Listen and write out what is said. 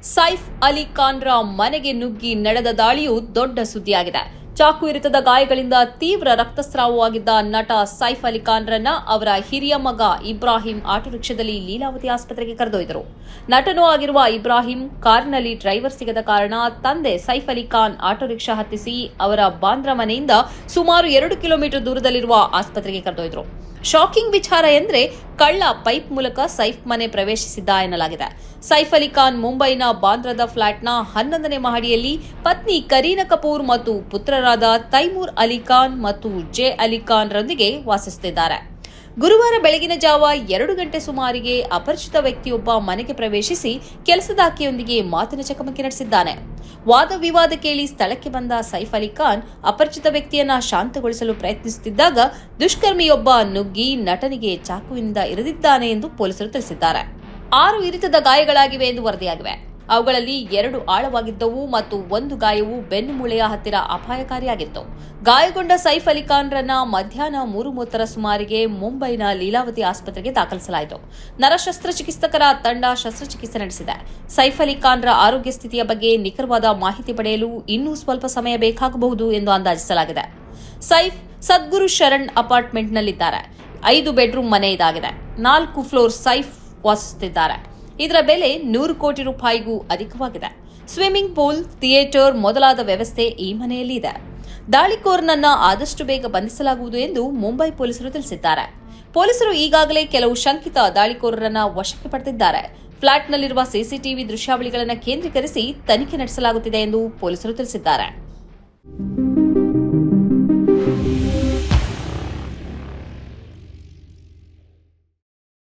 ಸೈಫ್ ಅಲಿ ಖಾನ್ರ ಮನೆಗೆ ನುಗ್ಗಿ ನಡೆದ ದಾಳಿಯು ದೊಡ್ಡ ಸುದ್ದಿಯಾಗಿದೆ. ಚಾಕು ಇರಿತದ ಗಾಯಗಳಿಂದ ತೀವ್ರ ರಕ್ತಸ್ರಾವವಾಗಿದ್ದ ನಟ ಸೈಫ್ ಅಲಿ ಖಾನ್ರನ್ನ ಅವರ ಹಿರಿಯ ಮಗ ಇಬ್ರಾಹಿಂ ಆಟೋ ರಿಕ್ಷಾದಲ್ಲಿ ಲೀಲಾವತಿ ಆಸ್ಪತ್ರೆಗೆ ಕರೆದೊಯ್ದರು. ನಟನೂ ಆಗಿರುವ ಇಬ್ರಾಹಿಂ ಕಾರಿನಲ್ಲಿ ಡ್ರೈವರ್ ಸಿಗದ ಕಾರಣ ತಂದೆ ಸೈಫ್ ಅಲಿ ಖಾನ್ ಆಟೋ ರಿಕ್ಷಾ ಹತ್ತಿಸಿ ಅವರ ಬಾಂದ್ರಾ ಮನೆಯಿಂದ ಸುಮಾರು 2 ಕಿಲೋಮೀಟರ್ ದೂರದಲ್ಲಿರುವ ಆಸ್ಪತ್ರೆಗೆ ಕರೆದೊಯ್ದರು. ಶಾಕಿಂಗ್ ವಿಚಾರ ಎಂದರೆ ಕಳ್ಳ ಪೈಪ್ ಮೂಲಕ ಸೈಫ್ ಮನೆ ಪ್ರವೇಶಿಸಿದ್ದ ಎನ್ನಲಾಗಿದೆ. ಸೈಫ್ ಅಲಿ ಖಾನ್ ಮುಂಬೈನ ಬಾಂದ್ರಾದ ಫ್ಲಾಟ್ನ 11ನೇ ಮಹಡಿಯಲ್ಲಿ ಪತ್ನಿ ಕರೀನಾ ಕಪೂರ್ ಮತ್ತು ಪುತ್ರರಾದ ತೈಮೂರ್ ಅಲಿ ಖಾನ್ ಮತ್ತು ಜೆ ಅಲಿ ಖಾನ್ ರೊಂದಿಗೆ ವಾಸಿಸುತ್ತಿದ್ದಾರೆ. ಗುರುವಾರ ಬೆಳಗಿನ ಜಾವ 2 ಗಂಟೆ ಸುಮಾರಿಗೆ ಅಪರಿಚಿತ ವ್ಯಕ್ತಿಯೊಬ್ಬ ಮನೆಗೆ ಪ್ರವೇಶಿಸಿ ಕೆಲಸದಾಕೆಯೊಂದಿಗೆ ಮಾತಿನ ಚಕಮಕಿ ನಡೆಸಿದ್ದಾನೆ. ವಾದ ವಿವಾದ ಕೇಳಿ ಸ್ಥಳಕ್ಕೆ ಬಂದ ಸೈಫ್ ಅಲಿ ಖಾನ್ ಅಪರಿಚಿತ ವ್ಯಕ್ತಿಯನ್ನ ಶಾಂತಗೊಳಿಸಲು ಪ್ರಯತ್ನಿಸುತ್ತಿದ್ದಾಗ ದುಷ್ಕರ್ಮಿಯೊಬ್ಬ ನುಗ್ಗಿ ನಟನಿಗೆ ಚಾಕುವಿನಿಂದ ಇರಿದಿದ್ದಾನೆ ಎಂದು ಪೊಲೀಸರು ತಿಳಿಸಿದ್ದಾರೆ. 6 ಇರಿತದ ಗಾಯಗಳಾಗಿವೆ ಎಂದು ವರದಿಯಾಗಿವೆ. ಅವುಗಳಲ್ಲಿ 2 ಆಳವಾಗಿದ್ದವು ಮತ್ತು 1 ಗಾಯವು ಬೆನ್ನುಮೂಳೆಯ ಹತ್ತಿರ ಅಪಾಯಕಾರಿಯಾಗಿತ್ತು. ಗಾಯಗೊಂಡ ಸೈಫ್ ಅಲಿ ಖಾನ್ರನ್ನ ಮಧ್ಯಾಹ್ನ 3:30 ಸುಮಾರಿಗೆ ಮುಂಬೈನ ಲೀಲಾವತಿ ಆಸ್ಪತ್ರೆಗೆ ದಾಖಲಿಸಲಾಯಿತು. ನರಶಸ್ತ್ರಚಿಕಿತ್ಸಕರ ತಂಡ ಶಸ್ತ್ರಚಿಕಿತ್ಸೆ ನಡೆಸಿದೆ. ಸೈಫ್ ಅಲಿ ಖಾನ್ರ ಆರೋಗ್ಯ ಸ್ಥಿತಿಯ ಬಗ್ಗೆ ನಿಖರವಾದ ಮಾಹಿತಿ ಪಡೆಯಲು ಇನ್ನೂ ಸ್ವಲ್ಪ ಸಮಯ ಬೇಕಾಗಬಹುದು ಎಂದು ಅಂದಾಜಿಸಲಾಗಿದೆ. ಸೈಫ್ ಸದ್ಗುರು ಶರಣ್ ಅಪಾರ್ಟ್ಮೆಂಟ್ನಲ್ಲಿದ್ದಾರೆ. 5 ಬೆಡ್ರೂಮ್ ಮನೆ ಇದಾಗಿದೆ. 4 ಫ್ಲೋರ್ ಸೈಫ್ ವಾಸಿಸುತ್ತಿದ್ದಾರೆ. ಇದರ ಬೆಲೆ 100 ಕೋಟಿ ರೂಪಾಯಿಗೂ ಅಧಿಕವಾಗಿದೆ. ಸ್ವಿಮ್ಮಿಂಗ್ ಪೂಲ್, ಥಿಯೇಟರ್ ಮೊದಲಾದ ವ್ಯವಸ್ಥೆ ಈ ಮನೆಯಲ್ಲಿ ಇದೆ. ದಾಳಿಕೋರನನ್ನ ಆದಷ್ಟು ಬೇಗ ಬಂಧಿಸಲಾಗುವುದು ಎಂದು ಮುಂಬೈ ಪೊಲೀಸರು ತಿಳಿಸಿದ್ದಾರೆ. ಪೊಲೀಸರು ಈಗಾಗಲೇ ಕೆಲವು ಶಂಕಿತ ದಾಳಿಕೋರರನ್ನ ವಶಕ್ಕೆ ಪಡೆದಿದ್ದಾರೆ. ಫ್ಲಾಟ್ನಲ್ಲಿರುವ ಸಿಸಿಟಿವಿ ದೃಶ್ಯಾವಳಿಗಳನ್ನು ಕೇಂದ್ರೀಕರಿಸಿ ತನಿಖೆ ನಡೆಸಲಾಗುತ್ತಿದೆ ಎಂದು ಪೊಲೀಸರು ತಿಳಿಸಿದ್ದಾರೆ.